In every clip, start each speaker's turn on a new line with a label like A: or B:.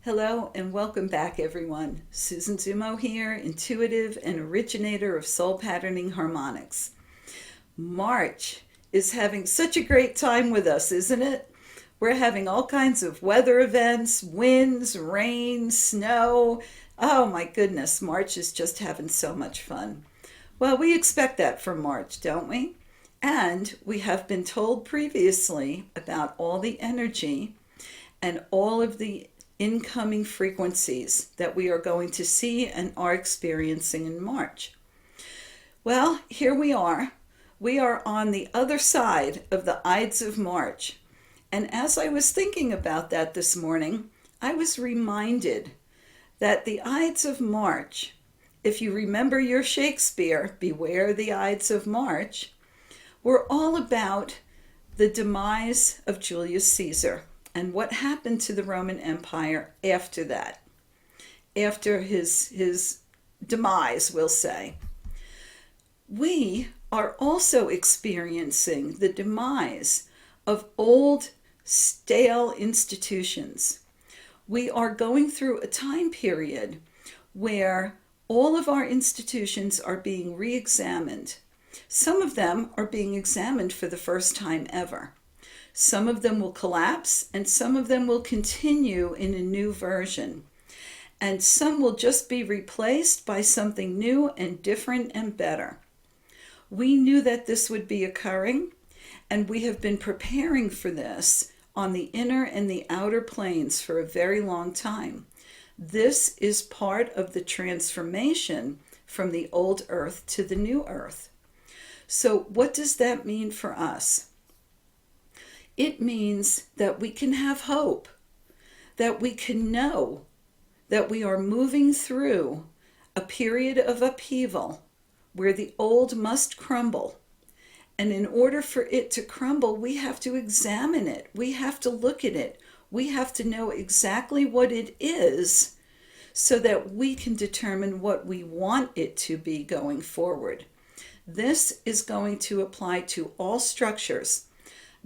A: Hello and welcome back, everyone. Susanzummo here, intuitive and originator of soul patterning harmonics. March is having such a great time with us, isn't it? We're having all kinds of weather events, winds, rain, snow. Oh my goodness, March is just having so much fun. Well, we expect that from March, don't we? And we have been told previously about all the energy and all of the incoming frequencies that we are going to see and are experiencing in March. Well, here we are. We are on the other side of the Ides of March. And as I was thinking about that this morning, I was reminded that the Ides of March, if you remember your Shakespeare, Beware the Ides of March, were all about the demise of Julius Caesar and what happened to the Roman Empire after that, after his demise, we'll say. We are also experiencing the demise of old, stale institutions. We are going through a time period where all of our institutions are being re-examined. Some of them are being examined for the first time ever. Some of them will collapse, and some of them will continue in a new version. And some will just be replaced by something new and different and better. We knew that this would be occurring, and we have been preparing for this on the inner and the outer planes for a very long time. This is part of the transformation from the old earth to the new earth. So what does that mean for us? It means that we can have hope, that we can know that we are moving through a period of upheaval where the old must crumble. And in order for it to crumble, we have to examine it. We have to look at it. We have to know exactly what it is so that we can determine what we want it to be going forward. This is going to apply to all structures.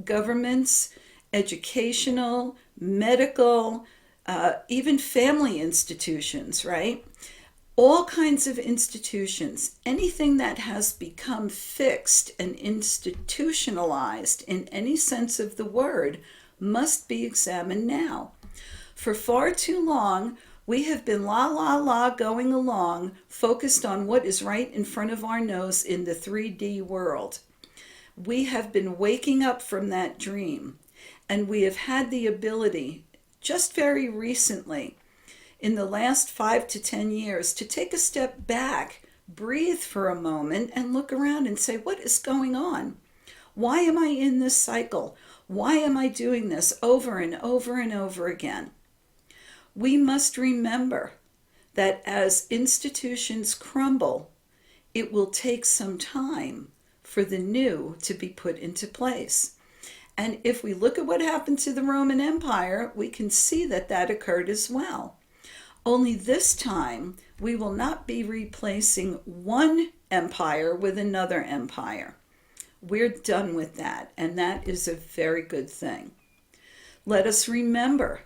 A: Governments, educational, medical, even family institutions, right? All kinds of institutions, anything that has become fixed and institutionalized in any sense of the word, must be examined now. For far too long, we have been going along, focused on what is right in front of our nose in the 3D world. We have been waking up from that dream, and we have had the ability, just very recently, in the last 5 to 10 years, to take a step back, breathe for a moment, and look around and say, what is going on? Why am I in this cycle? Why am I doing this over and over and over again? We must remember that as institutions crumble, it will take some time for the new to be put into place. And if we look at what happened to the Roman Empire, we can see that that occurred as well. Only this time, we will not be replacing one empire with another empire. We're done with that, and that is a very good thing. Let us remember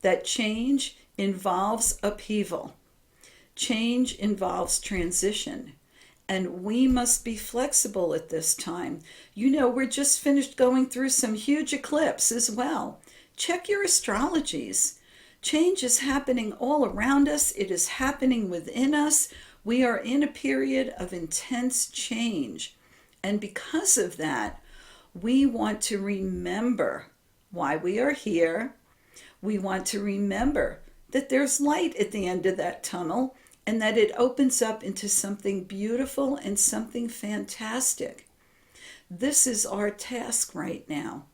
A: that change involves upheaval. Change involves transition. And we must be flexible at this time. You know, we're just finished going through some huge eclipse as well. Check your astrologies. Change is happening all around us. It is happening within us. We are in a period of intense change. And because of that, we want to remember why we are here. We want to remember that there's light at the end of that tunnel, and that it opens up into something beautiful and something fantastic. This is our task right now.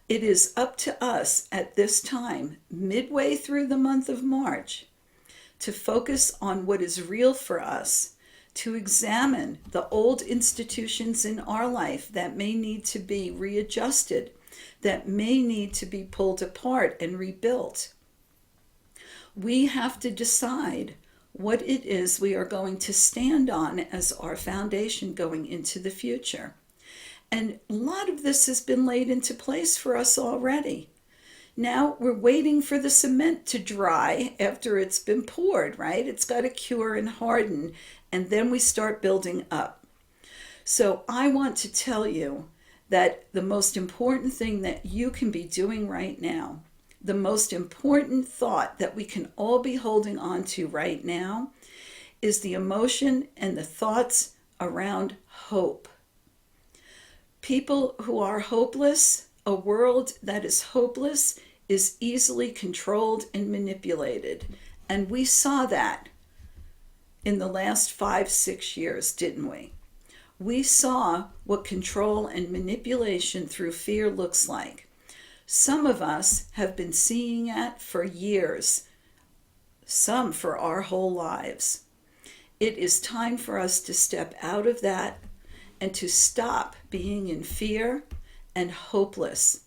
A: It is up to us at this time, midway through the month of March, to focus on what is real for us, to examine the old institutions in our life that may need to be readjusted, that may need to be pulled apart and rebuilt. We have to decide what it is we are going to stand on as our foundation going into the future. And a lot of this has been laid into place for us already. Now we're waiting for the cement to dry after it's been poured, right? It's got to cure and harden, and then we start building up. So I want to tell you that the most important thing that you can be doing right now, the most important thought that we can all be holding on to right now, is the emotion and the thoughts around hope. People who are hopeless, a world that is hopeless, is easily controlled and manipulated. And we saw that in the last 5-6 years, didn't we? We saw what control and manipulation through fear looks like. Some of us have been seeing it for years, some for our whole lives. It is time for us to step out of that and to stop being in fear and hopeless.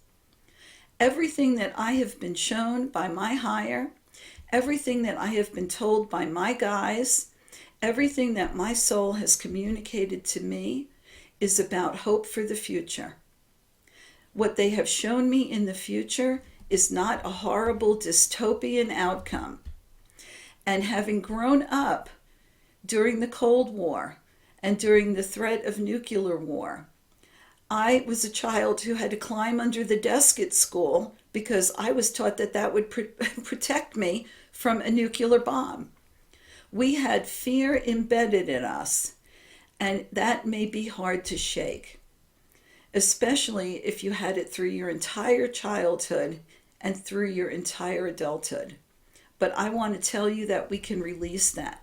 A: Everything that I have been shown by my higher, everything that I have been told by my guides, everything that my soul has communicated to me is about hope for the future. What they have shown me in the future is not a horrible dystopian outcome. And having grown up during the Cold War and during the threat of nuclear war, I was a child who had to climb under the desk at school because I was taught that that would protect me from a nuclear bomb. We had fear embedded in us, and that may be hard to shake, especially if you had it through your entire childhood and through your entire adulthood. But I want to tell you that we can release that.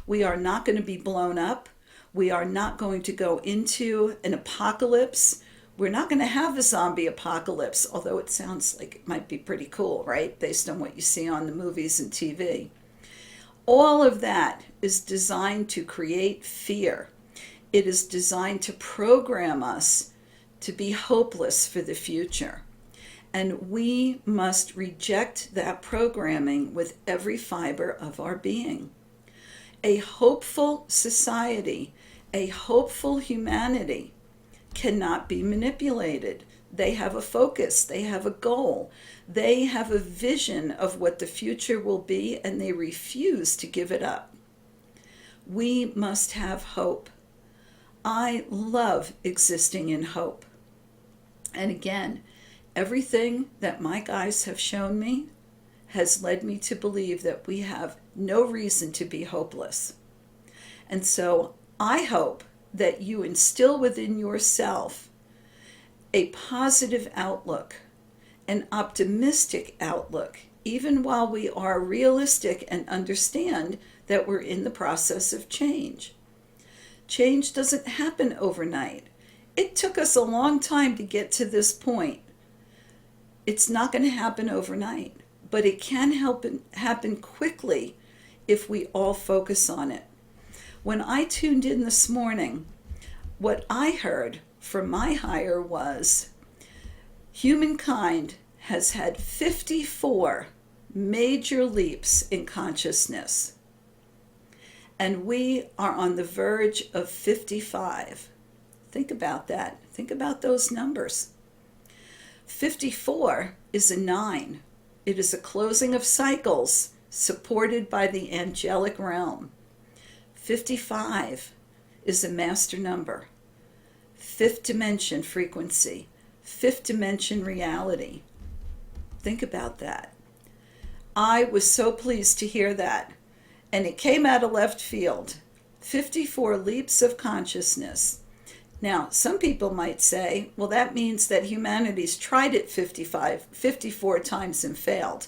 A: We are not going to be blown up. We are not going to go into an apocalypse. We're not going to have a zombie apocalypse, although it sounds like it might be pretty cool, right? Based on what you see on the movies and TV. All of that is designed to create fear. It is designed to program us to be hopeless for the future. And we must reject that programming with every fiber of our being. A hopeful society, a hopeful humanity cannot be manipulated. They have a focus, they have a goal, they have a vision of what the future will be, and they refuse to give it up. We must have hope. I love existing in hope. And again, everything that my guides have shown me has led me to believe that we have no reason to be hopeless. And so I hope that you instill within yourself a positive outlook, an optimistic outlook, even while we are realistic and understand that we're in the process of change. Change doesn't happen overnight. It took us a long time to get to this point. It's not going to happen overnight, but it can happen quickly if we all focus on it. When I tuned in this morning, what I heard from my higher was humankind has had 54 major leaps in consciousness, and we are on the verge of 55. Think about that. Think about those numbers. 54 is a 9. It is a closing of cycles supported by the angelic realm. 55 is a master number. 5th dimension frequency. 5th dimension reality. Think about that. I was so pleased to hear that. And it came out of left field. 54 leaps of consciousness. Now, some people might say, well, that means that humanity's tried it 54 times and failed.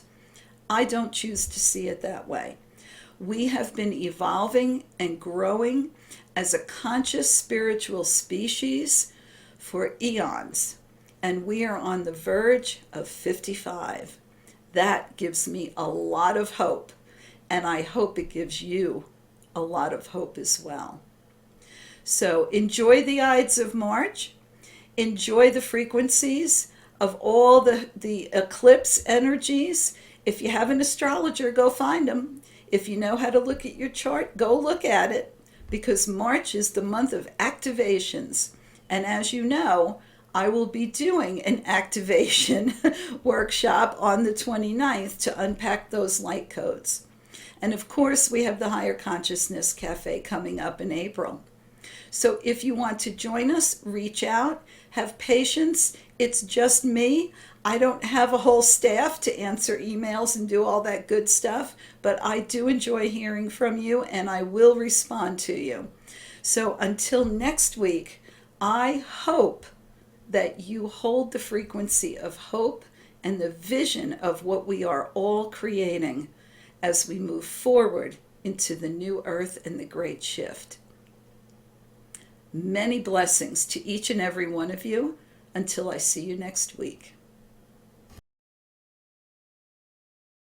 A: I don't choose to see it that way. We have been evolving and growing as a conscious spiritual species for eons, and we are on the verge of 55. That gives me a lot of hope, and I hope it gives you a lot of hope as well. So enjoy the Ides of March. Enjoy the frequencies of all the eclipse energies. If you have an astrologer, go find them. If you know how to look at your chart, go look at it, because March is the month of activations. And as you know, I will be doing an activation workshop on the 29th to unpack those light codes. And of course, we have the Higher Consciousness Cafe coming up in April. So if you want to join us, reach out, have patience. It's just me. I don't have a whole staff to answer emails and do all that good stuff, but I do enjoy hearing from you and I will respond to you. So until next week, I hope that you hold the frequency of hope and the vision of what we are all creating as we move forward into the new earth and the great shift. Many blessings to each and every one of you until I see you next week.